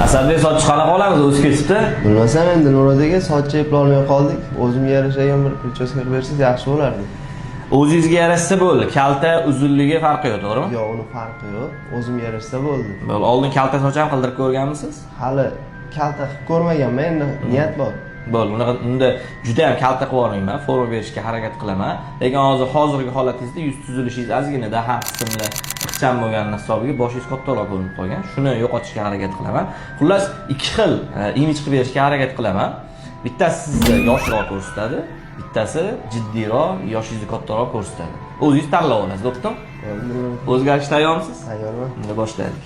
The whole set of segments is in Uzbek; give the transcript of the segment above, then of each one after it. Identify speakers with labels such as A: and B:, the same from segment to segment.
A: Asadbek soch qanaqa olamiz o'zi kesibdi?
B: Bilmasam endi Nurod aka sochni eplolmay qoldik. O'zimga yarashagan bir prichoska qilib bersangiz yaxshi bo'lardi.
A: O'zingizga yarashsa bo'ldi. Kalta uzunligi farqi yo'q, to'g'rimi?
B: Yo'q, uni farqi yo'q. O'zimga yarashsa bo'ldi.
A: Bo'ldi. Oldin kalta soch ham qildirib ko'rganmisiz?
B: Hali kalta qilib ko'rmaganman, endi niyat bor.
A: Bo'ldi. Unda juda ham kalta qilib olmayman, forma berishga harakat qilaman. Lekin hozirgi holatingizda yuz tuzilishingiz ozgina daha qismli ixcham bo'lgan hisobiga boshingiz kattaroq ko'rinib qolgan. Shuni yo'qotishga harakat qilaman. Xullas, ikki xil imij qilib berishga harakat qilaman. Bittasi sizni yoshroq ko'rsatadi, bittasi jiddiyroq, yoshingizni kattaroq ko'rsatadi. O'zingiz tanlab olasiz, bo'ptimi? O'zgarishga tayyormisiz?
B: Tayyorman.
A: Unda boshlaylik.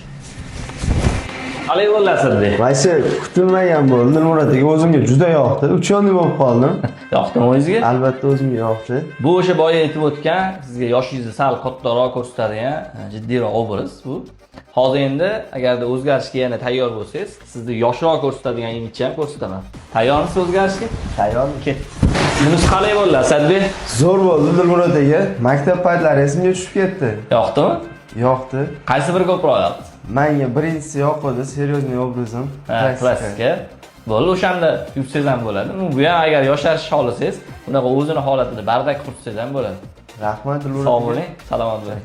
A: Qalay bo'ldi Asadbek?
B: Maysa kutilmagan bo'ldi. Nurod aka o'zimga juda yoqdi. 3 oylik bo'lib qoldim.
A: Yoqdimi o'zingizga?
B: Albatta o'zimga yoqdi.
A: Bu o'sha boya aytib o'tgan, sizga yoshingizni sal kattaroq ko'rsatadigan, jiddiyroq obraz bu. Hozir endi agarda o'zgarishga yana tayyor bo'lsangiz, sizni yoshroq ko'rsatadigan imijni ham ko'rsataman. Tayyormisiz o'zgarishga?
B: Tayyorman.
A: Ket. Bunisi qalay bo'ldi Asadbek?
B: Zo'r bo'ldi Nurod aka. Maktab paytlari esimga tushib ketdi.
A: Yoqdimi?
B: Yoqdi.
A: Qaysi biri ko'proq yoqdi?
B: Menga birinchisi yoqdi, seryozni obrazim.
A: Klassika. Bo'ldi, o'shanda yursangiz ham bo'ladi. Bu ham agar yosharish xohlasangiz, unaqa o'zini holatida bardak qursangiz ham bo'ladi.
B: Rahmat Nurod aka.
A: Sog' bo'ling, salomat bo'ling.